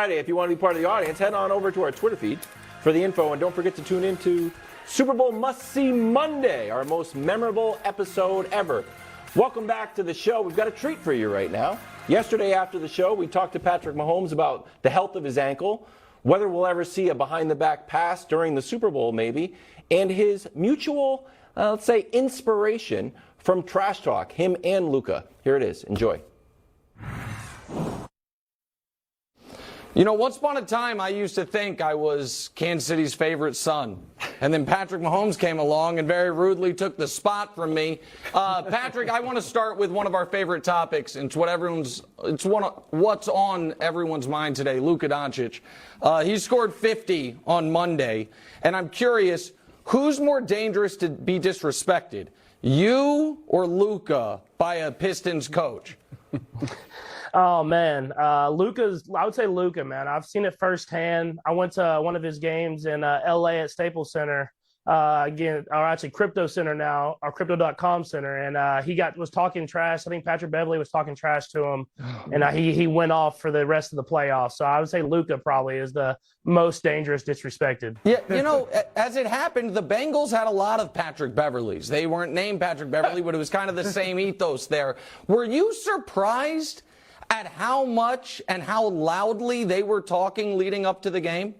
Friday. If you want to be part of the audience, head on over to our Twitter feed for the info. And don't forget to tune in to Super Bowl Must-See Monday, our most memorable episode ever. Welcome back to the show. We've got a treat for you right now. Yesterday after the show, we talked to Patrick Mahomes about the health of his ankle, whether we'll ever see a behind-the-back pass during the Super Bowl maybe, and his mutual, let's say, inspiration from Trash Talk, him and Luka. Here it is. Enjoy. You know, once upon a time, I used to think I was Kansas City's favorite son. And then Patrick Mahomes came along and very rudely took the spot from me. Patrick, I want to start with one of our favorite topics. It's what's on everyone's mind today, Luka Doncic. He scored 50 on Monday. And I'm curious, who's more dangerous to be disrespected, you or Luka by a Pistons coach? Oh, man. I would say Luka, man. I've seen it firsthand. I went to one of his games in L.A. at Staples Center, Crypto Center now, or Crypto.com Center, and he was talking trash. I think Patrick Beverley was talking trash to him, and he went off for the rest of the playoffs. So I would say Luka probably is the most dangerous disrespected. Yeah, you know, as it happened, the Bengals had a lot of Patrick Beverleys. They weren't named Patrick Beverley, but it was kind of the same ethos there. Were you surprised at how much and how loudly they were talking leading up to the game?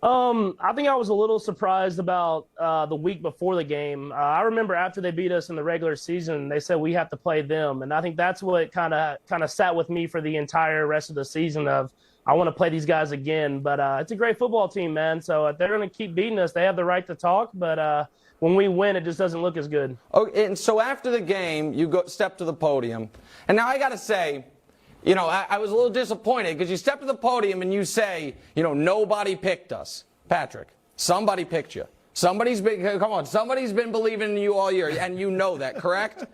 I think I was a little surprised about the week before the game. I remember after they beat us in the regular season, they said we have to play them, and I think that's what kind of sat with me for the entire rest of the season. Of I want to play these guys again, but it's a great football team, man. So if they're going to keep beating us, they have the right to talk, but when we win, it just doesn't look as good. Okay, and so after the game, you step to the podium, and now I got to say, you know, I was a little disappointed because you step to the podium and you say, you know, nobody picked us. Patrick, somebody picked you. Somebody's been believing in you all year, and you know that, correct?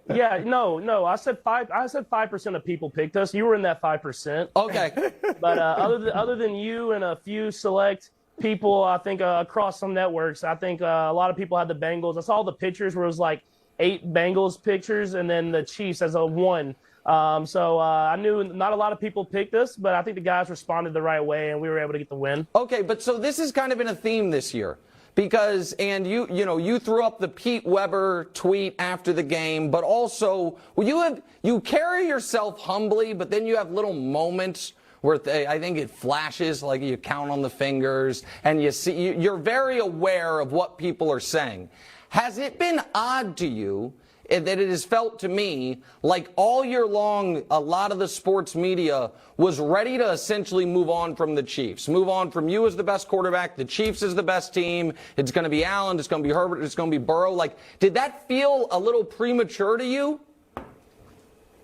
Yeah, no. I said 5% of people picked us. You were in that 5%. Okay. But other than you and a few select people, I think across some networks, I think a lot of people had the Bengals. I saw the pictures where it was like 8 Bengals pictures and then the Chiefs as a 1. So I knew not a lot of people picked us, but I think the guys responded the right way, and we were able to get the win. Okay, but so this has kind of been a theme this year because, and you threw up the Pete Weber tweet after the game, but also you carry yourself humbly, but then you have little moments where I think it flashes, like you count on the fingers, and you're very aware of what people are saying. Has it been odd to you that it has felt to me like all year long, a lot of the sports media was ready to essentially move on from the Chiefs, move on from you as the best quarterback, the Chiefs is the best team, it's going to be Allen, it's going to be Herbert, it's going to be Burrow. Like, did that feel a little premature to you?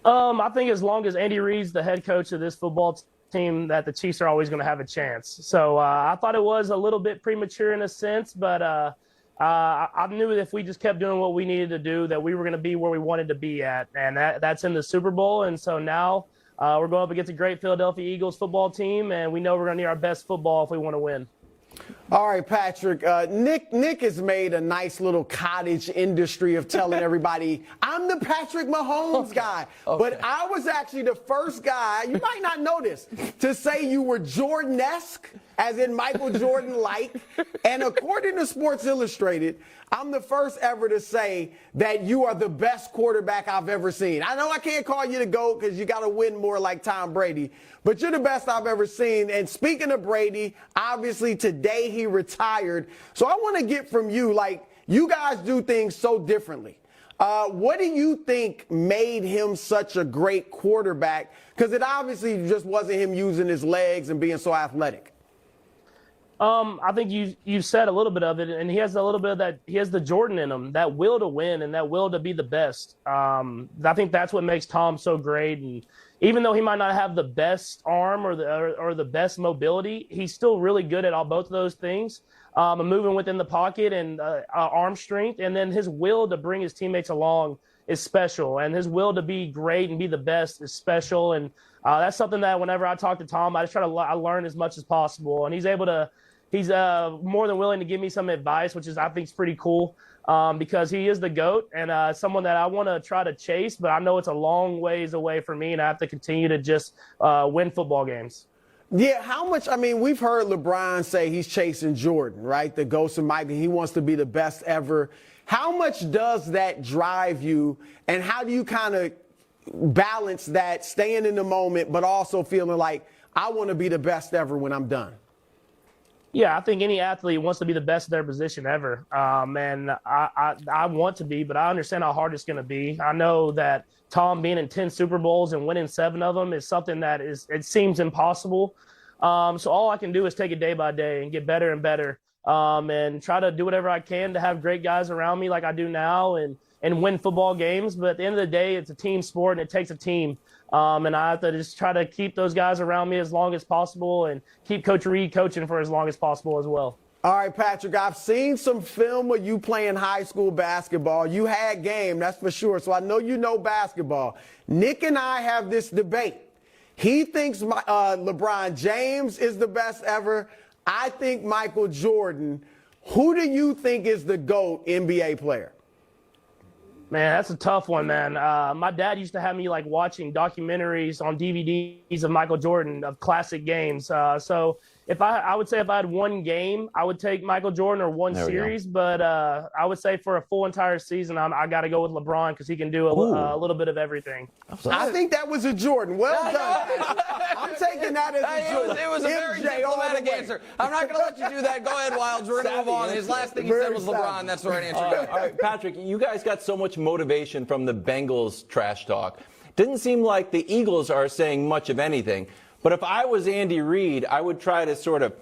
I think as long as Andy Reid's the head coach of this football team, that the Chiefs are always going to have a chance. So I thought it was a little bit premature in a sense, but I knew that if we just kept doing what we needed to do, that we were going to be where we wanted to be at, and that's in the Super Bowl. And so now we're going up against a great Philadelphia Eagles football team, and we know we're going to need our best football if we want to win. All right, Patrick. Nick has made a nice little cottage industry of telling everybody, I'm the Patrick Mahomes guy. Okay. But I was actually the first guy, you might not know this, to say you were Jordan-esque, as in Michael Jordan-like. And according to Sports Illustrated, I'm the first ever to say that you are the best quarterback I've ever seen. I know I can't call you the GOAT because you got to win more like Tom Brady, but you're the best I've ever seen. And speaking of Brady, obviously today he retired. So I want to get from you, like, you guys do things so differently. What do you think made him such a great quarterback? Because it obviously just wasn't him using his legs and being so athletic. I think you said a little bit of it, and he has a little bit of that. He has the Jordan in him, that will to win and that will to be the best. I think that's what makes Tom so great. And even though he might not have the best arm or the best mobility, he's still really good at both of those things. Moving within the pocket and arm strength, and then his will to bring his teammates along is special, and his will to be great and be the best is special. And that's something that whenever I talk to Tom, I just try to learn as much as possible, and he's more than willing to give me some advice, which I think is pretty cool, because he is the GOAT and someone that I want to try to chase, but I know it's a long ways away from me, and I have to continue to just win football games. Yeah, how much? I mean, we've heard LeBron say he's chasing Jordan, right? The ghost of Michael. He wants to be the best ever. How much does that drive you, and how do you kind of balance that, staying in the moment, but also feeling like I want to be the best ever when I'm done? Yeah, I think any athlete wants to be the best at their position ever. And I want to be, but I understand how hard it's going to be. I know that Tom being in 10 Super Bowls and winning 7 of them is something that it seems impossible. So all I can do is take it day by day and get better and better, and try to do whatever I can to have great guys around me like I do now and win football games. But at the end of the day, it's a team sport and it takes a team. And I have to just try to keep those guys around me as long as possible and keep Coach Reed coaching for as long as possible as well. All right, Patrick, I've seen some film of you playing high school basketball. You had game, that's for sure, so I know you know basketball. Nick and I have this debate. He thinks LeBron James is the best ever. I think Michael Jordan. Who do you think is the GOAT NBA player? Man, that's a tough one, man. My dad used to have me like watching documentaries on DVDs of Michael Jordan of classic games. So if I would say if I had one game, I would take Michael Jordan or one series. But I would say for a full entire season, I got to go with LeBron because he can do a little bit of everything. I think that was a Jordan. Well done. I'm taking that as a Jordan. It was a very diplomatic answer. I'm not going to let you do that. Go ahead, Wilds. We're going to move on. His last thing he said was LeBron. That's the right answer. All right, Patrick, you guys got so much motivation from the Bengals trash talk. Didn't seem like the Eagles are saying much of anything. But if I was Andy Reid, I would try to sort of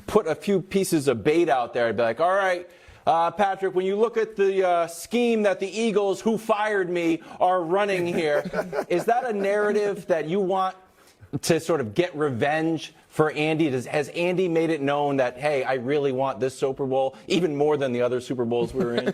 put a few pieces of bait out there. I'd be like, all right, Patrick, when you look at the scheme that the Eagles, who fired me, are running here, is that a narrative that you want to sort of get revenge for Andy? Has Andy made it known that, hey, I really want this Super Bowl, even more than the other Super Bowls we were in?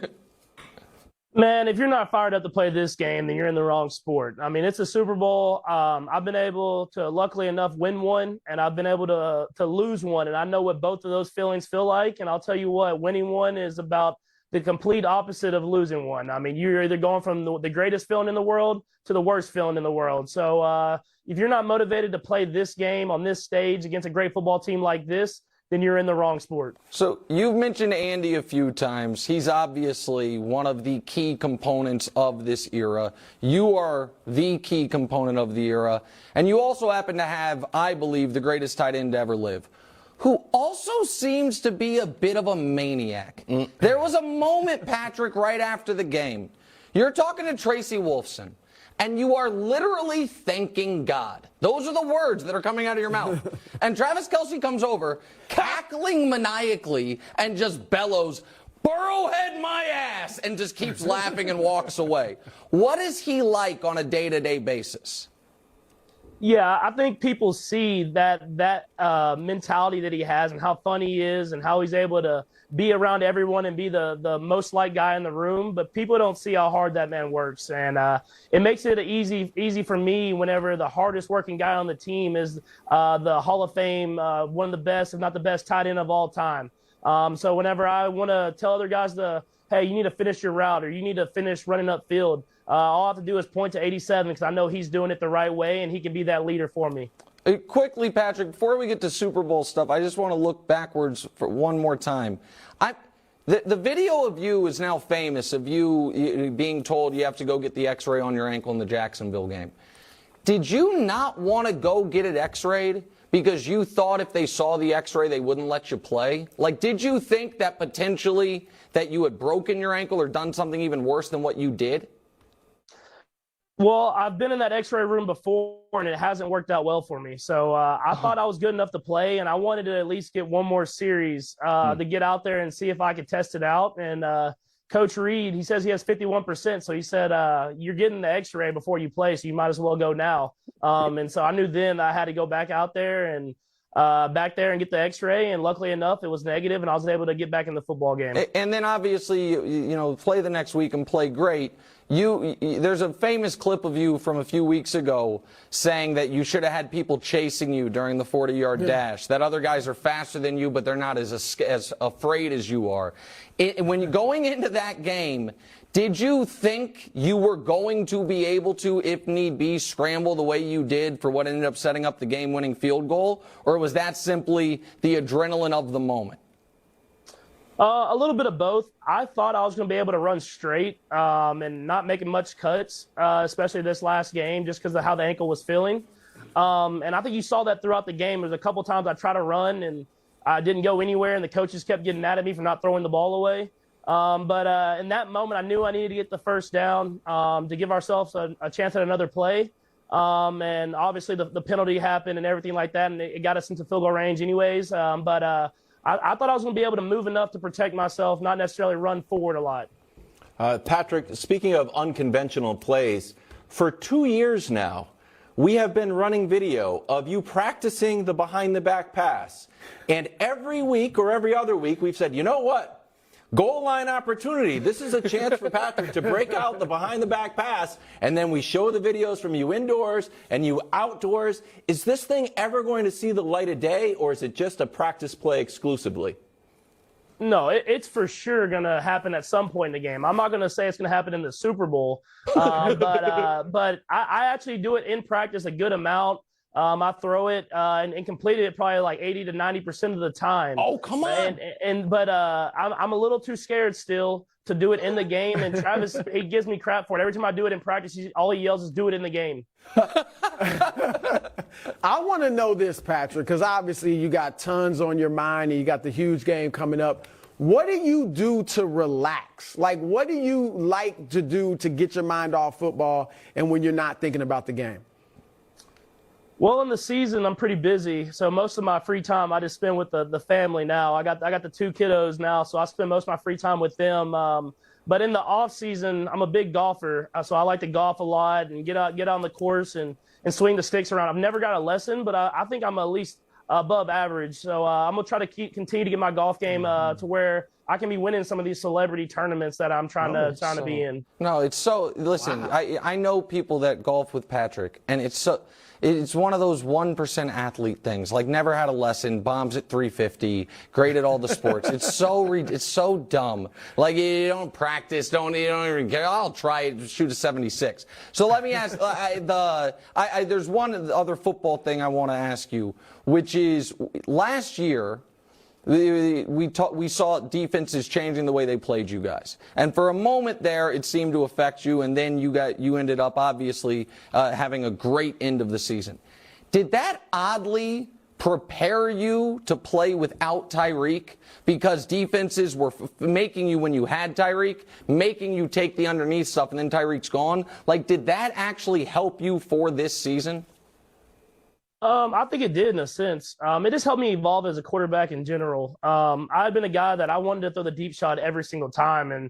Man, if you're not fired up to play this game, then you're in the wrong sport. I mean, it's a Super Bowl. I've been able to, luckily enough, win one, and I've been able to lose one. And I know what both of those feelings feel like. And I'll tell you what, winning one is about the complete opposite of losing one. I mean, you're either going from the greatest feeling in the world to the worst feeling in the world. So if you're not motivated to play this game on this stage against a great football team like this, then you're in the wrong sport. So you've mentioned Andy a few times. He's obviously one of the key components of this era. You are the key component of the era. And you also happen to have, I believe, the greatest tight end to ever live, who also seems to be a bit of a maniac. There was a moment, Patrick, right after the game. You're talking to Tracy Wolfson, and you are literally thanking God. Those are the words that are coming out of your mouth. And Travis Kelce comes over, cackling maniacally, and just bellows, "Burrowhead my ass," and just keeps laughing and walks away. What is he like on a day-to-day basis? Yeah, I think people see that mentality that he has and how funny he is and how he's able to be around everyone and be the most liked guy in the room. But people don't see how hard that man works. And it makes it easy for me whenever the hardest working guy on the team is the Hall of Fame, one of the best, if not the best tight end of all time. So whenever I want to tell other guys hey, you need to finish your route or you need to finish running upfield, all I have to do is point to 87 because I know he's doing it the right way and he can be that leader for me. Quickly, Patrick, before we get to Super Bowl stuff, I just want to look backwards for one more time. The video of you is now famous, of you being told you have to go get the x-ray on your ankle in the Jacksonville game. Did you not want to go get it x-rayed because you thought if they saw the x-ray they wouldn't let you play? Like, did you think that potentially that you had broken your ankle or done something even worse than what you did? Well, I've been in that x-ray room before, and it hasn't worked out well for me. So I thought I was good enough to play, and I wanted to at least get one more series to get out there and see if I could test it out. And Coach Reed, he says he has 51%. So he said, you're getting the x-ray before you play, so you might as well go now. And so I knew then I had to go back out there and get the x-ray, and luckily enough it was negative and I was able to get back in the football game. And then obviously you play the next week and play great. There's a famous clip of you from a few weeks ago saying that you should have had people chasing you during the 40-yard dash, that other guys are faster than you but they're not as afraid as you are. When you're going into that game, Did you think you were going to be able to, if need be, scramble the way you did for what ended up setting up the game-winning field goal? Or was that simply the adrenaline of the moment? A little bit of both. I thought I was going to be able to run straight and not making much cuts, especially this last game, just because of how the ankle was feeling. And I think you saw that throughout the game. There's a couple times I tried to run, and I didn't go anywhere, and the coaches kept getting mad at me for not throwing the ball away. But in that moment, I knew I needed to get the first down to give ourselves a chance at another play. And obviously the penalty happened and everything like that, and it got us into field goal range anyways. But I thought I was going to be able to move enough to protect myself, not necessarily run forward a lot. Patrick, speaking of unconventional plays, for 2 years now, we have been running video of you practicing the behind-the-back pass. And every week or every other week, we've said, you know what? Goal line opportunity. This is a chance for Patrick to break out the behind-the-back pass. And then we show the videos from you indoors and you outdoors. Is this thing ever going to see the light of day, or is it just a practice play exclusively? No, it's for sure going to happen at some point in the game. I'm not going to say it's going to happen in the Super Bowl, but I actually do it in practice a good amount. I throw it and complete it probably like 80 to 90% of the time. Oh, come on. But I'm a little too scared still to do it in the game. And Travis, he gives me crap for it. Every time I do it in practice, all he yells is do it in the game. I want to know this, Patrick, because obviously you got tons on your mind and you got the huge game coming up. What do you do to relax? Like, what do you like to do to get your mind off football and when you're not thinking about the game? Well, in the season, I'm pretty busy, so most of my free time I just spend with the family now. I got the 2 kiddos now, so I spend most of my free time with them. But in the off season, I'm a big golfer, so I like to golf a lot and get on the course and swing the sticks around. I've never got a lesson, but I think I'm at least above average. So I'm gonna try to continue to get my golf game to where I can be winning some of these celebrity tournaments that I'm trying to be in. No, it's so. Listen, wow. I know people that golf with Patrick, and it's one of those 1% athlete things. Like, never had a lesson, bombs at 350, great at all the sports. It's so dumb. Like, you don't practice, you don't even care. I'll try it, shoot a 76. So let me ask. There's one other football thing I want to ask you, which is last year. We saw defenses changing the way they played you guys, and for a moment there, it seemed to affect you. And then you ended up obviously having a great end of the season. Did that oddly prepare you to play without Tyreek, because defenses were making you when you had Tyreek, making you take the underneath stuff, and then Tyreek's gone? Like, did that actually help you for this season? I think it did in a sense. It just helped me evolve as a quarterback in general. I've been a guy that I wanted to throw the deep shot every single time. And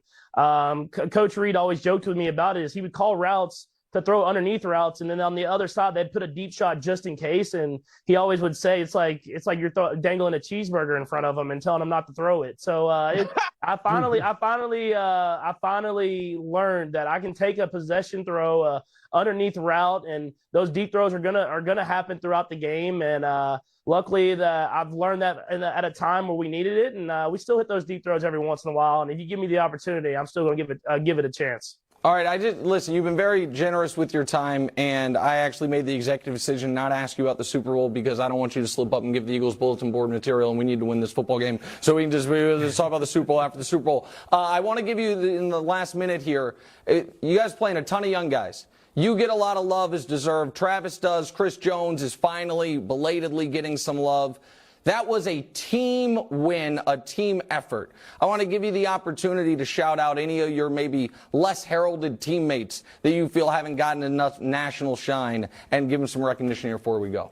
Coach Reed always joked with me about it is he would call routes to throw underneath routes, and then on the other side they'd put a deep shot just in case. And he always would say it's like you're dangling a cheeseburger in front of him and telling him not to throw it. So I finally learned that I can take a possession throw, underneath route, and those deep throws are gonna happen throughout the game. And luckily, I've learned that at a time where we needed it, and we still hit those deep throws every once in a while. And if you give me the opportunity, I'm still gonna give it a chance. All right, listen, you've been very generous with your time, and I actually made the executive decision not to ask you about the Super Bowl because I don't want you to slip up and give the Eagles bulletin board material, and we need to win this football game. So we can just talk about the Super Bowl after the Super Bowl. I want to give you, in the last minute here, you guys playing a ton of young guys. You get a lot of love as deserved. Travis does. Chris Jones is finally, belatedly getting some love. That was a team win, a team effort. I want to give you the opportunity to shout out any of your maybe less heralded teammates that you feel haven't gotten enough national shine, and give them some recognition here before we go.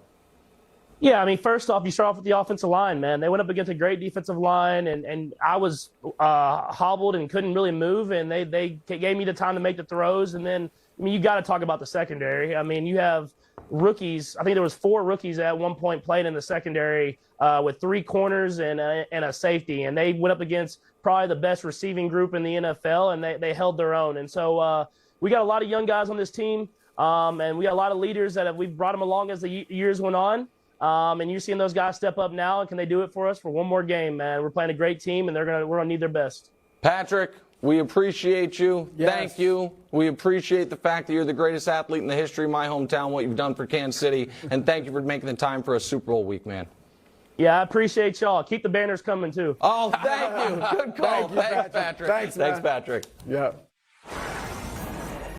Yeah, I mean, first off, you start off with the offensive line, man. They went up against a great defensive line, and I was hobbled and couldn't really move, and they gave me the time to make the throws. And then, I mean, you got to talk about the secondary. I mean, you have rookies. I think there was 4 rookies at one point playing in the secondary with 3 corners and a safety, and they went up against probably the best receiving group in the NFL, and they held their own. And so we got a lot of young guys on this team, and we got a lot of leaders that we've brought them along as the years went on. And you're seeing those guys step up now, and can they do it for us for one more game, man? We're playing a great team, and we're gonna need their best. Patrick, We appreciate you. Yes. Thank you. We appreciate the fact that you're the greatest athlete in the history of my hometown, what you've done for Kansas City, and thank you for making the time for a Super Bowl week, man. Yeah, I appreciate y'all. Keep the banners coming, too. Oh, thank you. Good call. Thank you, Thanks, Patrick. Thanks, man. Thanks, Patrick. Yeah.